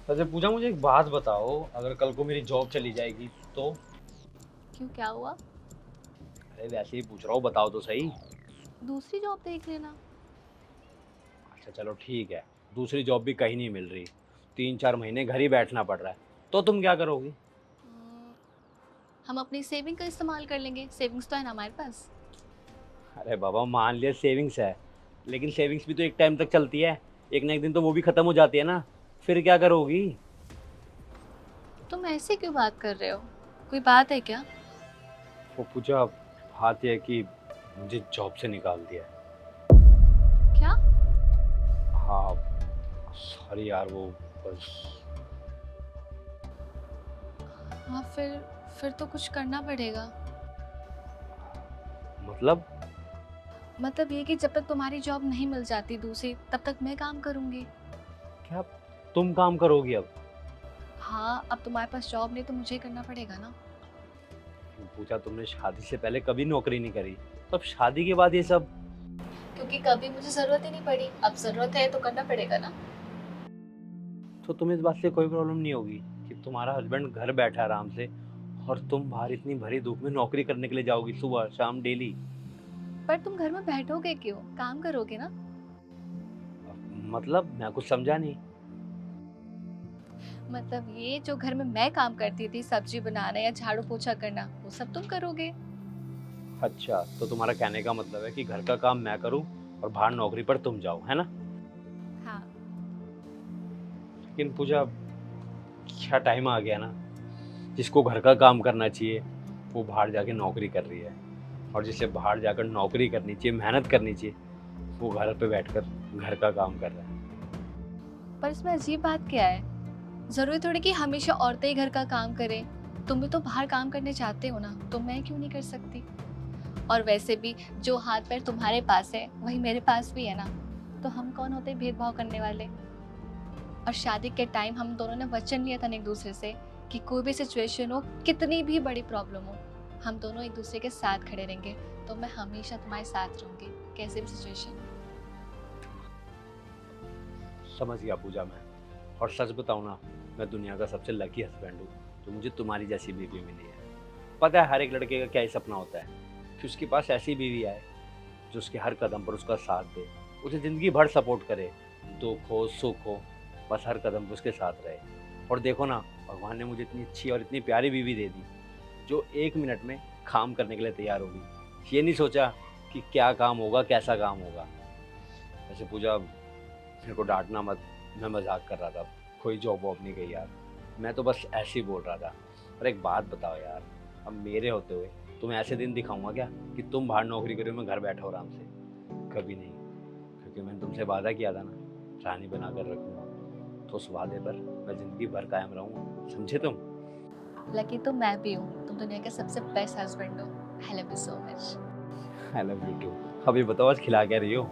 वैसे पूजा, मुझे एक बात बताओ, अगर कल को मेरी जॉब चली जाएगी तो? क्यों, क्या हुआ? अरे वैसे ही पूछ रहा हूँ, बताओ तो सही। दूसरी जॉब देख लेना। अच्छा चलो ठीक है। दूसरी जॉब भी कहीं नहीं मिल रही, 3-4 महीने घर ही बैठना पड़ रहा है, तो तुम क्या करोगी? हम्म, हम अपनी सेविंग का इस्तेमाल कर लेंगे, सेविंग्स तो है ना हमारे पास। अरे बाबा, मान लिया सेविंग्स है, लेकिन सेविंग्स भी तो एक टाइम तक चलती है। एक ना एक दिन तो वो भी खत्म हो जाती है ना। फिर क्या करोगी? तुम ऐसे क्यों बात कर रहे हो? कोई बात है क्या? वो पूजा, बात यह है कि मुझे जॉब से निकाल दिया है। क्या? हाँ। सॉरी यार, वो बस। हाँ, फिर तो कुछ करना पड़ेगा। मतलब? मतलब ये कि जब तक तुम्हारी जॉब नहीं मिल जाती दूसरी, तब तक मैं काम करूंगी। क्या तुम काम करोगी अब? हाँ, अब तुम्हारे पास जॉब नहीं तो मुझे ही करना पड़ेगा ना। पूछा, तुमने शादी से पहले कभी नौकरी नहीं करी, तो अब शादी के बाद ये सब? क्योंकि कभी मुझे जरूरत ही नहीं पड़ी, अब जरूरत है तो करना पड़ेगा ना। तो तुम्हें इस बात से कोई प्रॉब्लम नहीं होगी कि तुम्हारा हस्बैंड घर बैठा है आराम से, और तुम बाहर इतनी भरी धूप में नौकरी करने के लिए जाओगी, सुबह शाम डेली? पर तुम घर में बैठोगे क्यों, काम करोगे ना। मतलब मैं कुछ समझा नहीं। मतलब ये जो घर में मैं काम करती थी, सब्जी बनाना या झाड़ू पोछा करना, वो सब तुम करोगे। अच्छा, तो तुम्हारा कहने का मतलब है कि घर का काम मैं करूं और बाहर नौकरी पर तुम जाओ, है ना? हाँ। लेकिन पूजा, क्या टाइम आ गया ना, जिसको घर का काम करना चाहिए वो बाहर जाके नौकरी कर रही है, और जिसे बाहर जाकर नौकरी करनी चाहिए, मेहनत करनी चाहिए, वो घर पे बैठकर घर का काम कर रहा है। पर इसमें अजीब बात क्या है? जरूरी थोड़ी कि हमेशा औरतें ही घर का काम करें। तुम भी तो बाहर काम करने चाहते हो ना, तो मैं क्यों नहीं कर सकती? और वैसे भी जो हाथ पैर तुम्हारे पास है वही मेरे पास भी है ना। तो हम कौन होते भेदभाव करने वाले? और शादी के टाइम हम दोनों ने वचन लिया था ना एक दूसरे से कि कोई भी सिचुएशन हो, कितनी भी बड़ी प्रॉब्लम हो, हम दोनों एक दूसरे के साथ खड़े रहेंगे। तो मैं हमेशा तुम्हारे साथ रहूंगी, कैसे भी सिचुएशन। समझ गया पूजा मैं। और सच बताऊं ना, मैं दुनिया का सबसे लकी हस्बैंड हूँ जो मुझे तुम्हारी जैसी बीवी मिली है। पता है हर एक लड़के का क्या ही सपना होता है कि उसके पास ऐसी बीवी आए जो उसके हर कदम पर उसका साथ दे, उसे ज़िंदगी भर सपोर्ट करे, दुख हो सुख हो, बस हर कदम पर उसके साथ रहे। और देखो ना, भगवान ने मुझे इतनी अच्छी और इतनी प्यारी बीवी दे दी जो 1 मिनट में काम करने के लिए तैयार होगी। ये नहीं सोचा कि क्या काम होगा, कैसा काम होगा। वैसे पूजा, मेरे को डांटना मत, मैं मजाक कर रहा था। कोई जॉब वॉब नहीं गई यार, मैं तो बस ऐसे ही बोल रहा था। और एक बात बताओ यार, अब मेरे होते हुए तुम्हें ऐसे दिन दिखाऊंगा क्या कि तुम बाहर नौकरी करो, मैं घर बैठा हूँ आराम से? कभी नहीं। क्योंकि मैंने तुमसे वादा किया था ना, रानी बना कर रखूंगा, तो उस वादे पर मैं जिंदगी भर कायम रहूंगा, समझे तुम? लकी तो मैं भी हूँ, तुम दुनिया के सबसे बेस्ट हस्बैंड हो। I love you so much. I love you too. अभी बताओ, आज खिला क्या रही हो?